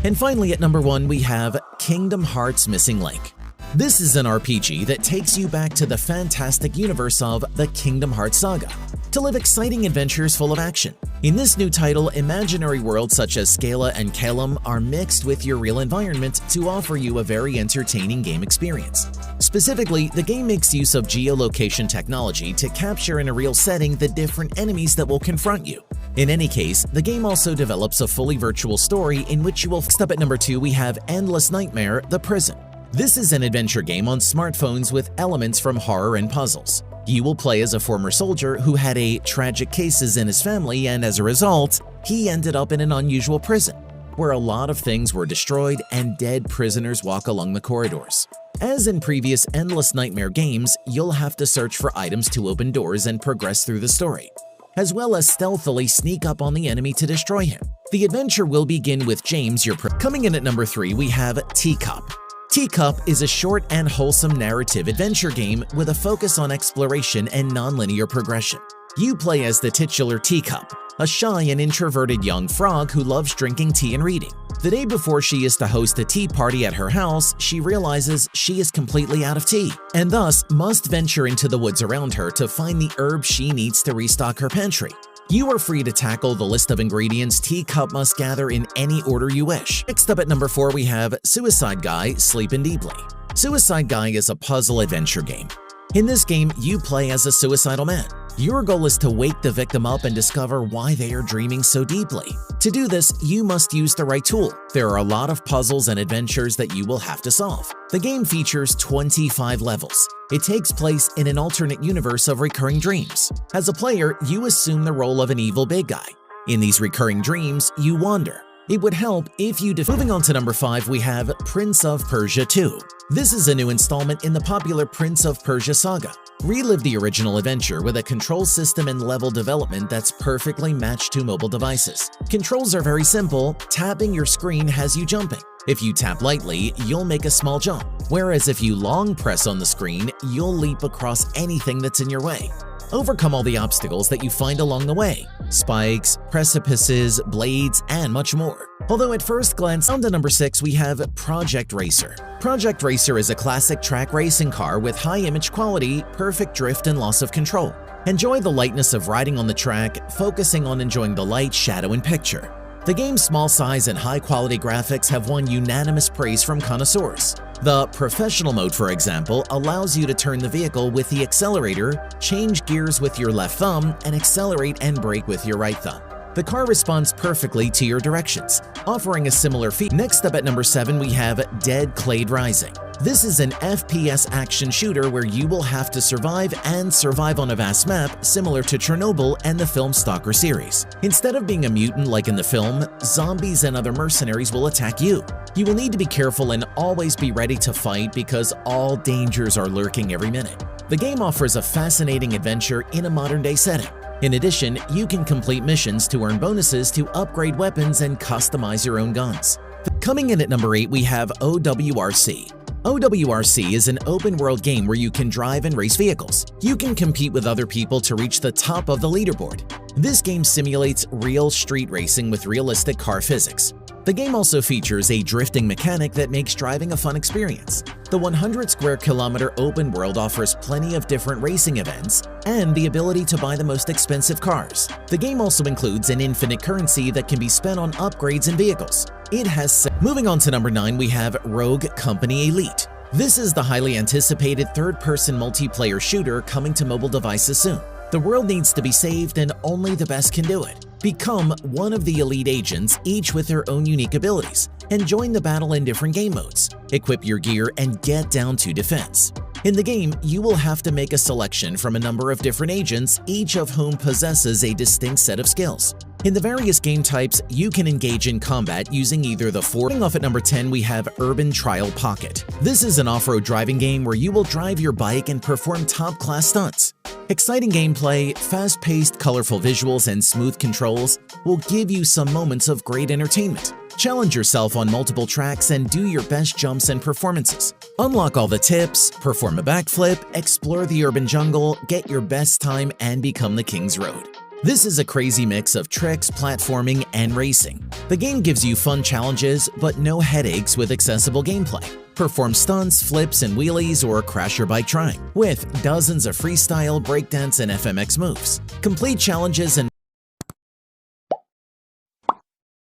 And finally at number 1 we have Kingdom Hearts Missing Link. This is an RPG that takes you back to the fantastic universe of the Kingdom Hearts saga to live exciting adventures full of action. In this new title, imaginary worlds such as Scala and Kalem are mixed with your real environment to offer you a very entertaining game experience. Specifically, the game makes use of geolocation technology to capture in a real setting the different enemies that will confront you. In any case, the game also develops a fully virtual story in which you will. Next up at number 2 we have Endless Nightmare: The Prison. This is an adventure game on smartphones with elements from horror and puzzles. You will play as a former soldier who had tragic cases in his family, and as a result, he ended up in an unusual prison, where a lot of things were destroyed and dead prisoners walk along the corridors. As in previous Endless Nightmare games, you'll have to search for items to open doors and progress through the story, as well as stealthily sneak up on the enemy to destroy him. The adventure will begin with James, Coming in at number 3 we have Teacup. Teacup is a short and wholesome narrative adventure game with a focus on exploration and non-linear progression. You play as the titular Teacup, a shy and introverted young frog who loves drinking tea and reading. The day before she is to host a tea party at her house, she realizes she is completely out of tea, and thus must venture into the woods around her to find the herbs she needs to restock her pantry. You are free to tackle the list of ingredients Teacup must gather in any order you wish. Next up at number 4 we have Suicide Guy: Sleepin' Deeply. Suicide Guy is a puzzle adventure game. In this game, you play as a suicidal man. Your goal is to wake the victim up and discover why they are dreaming so deeply. To do this, you must use the right tool. There are a lot of puzzles and adventures that you will have to solve. The game features 25 levels. It takes place in an alternate universe of recurring dreams. As a player, you assume the role of an evil big guy. In these recurring dreams, you wander. It would help if you Moving on to number 5, we have Prince of Persia 2. This is a new installment in the popular Prince of Persia saga. Relive the original adventure with a control system and level development that's perfectly matched to mobile devices. Controls are very simple. Tapping your screen has you jumping. If you tap lightly, you'll make a small jump, whereas if you long press on the screen, you'll leap across anything that's in your way. Overcome all the obstacles that you find along the way: spikes, precipices, blades, and much more. Although at first glance, on to number 6 we have Project Racer. Project Racer is a classic track racing car with high image quality, perfect drift, and loss of control. Enjoy the lightness of riding on the track, focusing on enjoying the light, shadow, and picture. The game's small size and high-quality graphics have won unanimous praise from connoisseurs. The Professional mode, for example, allows you to turn the vehicle with the accelerator, change gears with your left thumb, and accelerate and brake with your right thumb. The car responds perfectly to your directions, offering a similar feature. Next up at number 7 we have Dead Clade Rising. This is an FPS action shooter where you will have to survive on a vast map similar to Chernobyl and the film Stalker series. Instead of being a mutant like in the film, zombies and other mercenaries will attack you. You will need to be careful and always be ready to fight because all dangers are lurking every minute. The game offers a fascinating adventure in a modern-day setting. In addition, you can complete missions to earn bonuses to upgrade weapons and customize your own guns. Coming in at number 8 we have OWRC. OWRC is an open-world game where you can drive and race vehicles. You can compete with other people to reach the top of the leaderboard. This game simulates real street racing with realistic car physics. The game also features a drifting mechanic that makes driving a fun experience. The 100 square kilometer open world offers plenty of different racing events and the ability to buy the most expensive cars. The game also includes an infinite currency that can be spent on upgrades and vehicles. Moving on to number 9 we have Rogue Company Elite. This is the highly anticipated third-person multiplayer shooter coming to mobile devices soon. The world needs to be saved and only the best can do it. Become one of the elite agents, each with their own unique abilities, and join the battle in different game modes. Equip your gear and get down to defense. In the game, you will have to make a selection from a number of different agents, each of whom possesses a distinct set of skills. In the various game types, you can engage in combat using either the Starting off at number 10, we have Urban Trial Pocket. This is an off-road driving game where you will drive your bike and perform top-class stunts. Exciting gameplay, fast-paced, colorful visuals, and smooth controls will give you some moments of great entertainment. Challenge yourself on multiple tracks and do your best jumps and performances. Unlock all the tips, perform a backflip, explore the urban jungle, get your best time, and become the King's Road. This is a crazy mix of tricks, platforming, and racing. The game gives you fun challenges, but no headaches with accessible gameplay. Perform stunts, flips, and wheelies, or crash your bike trying, with dozens of freestyle, breakdance, and FMX moves. Complete challenges and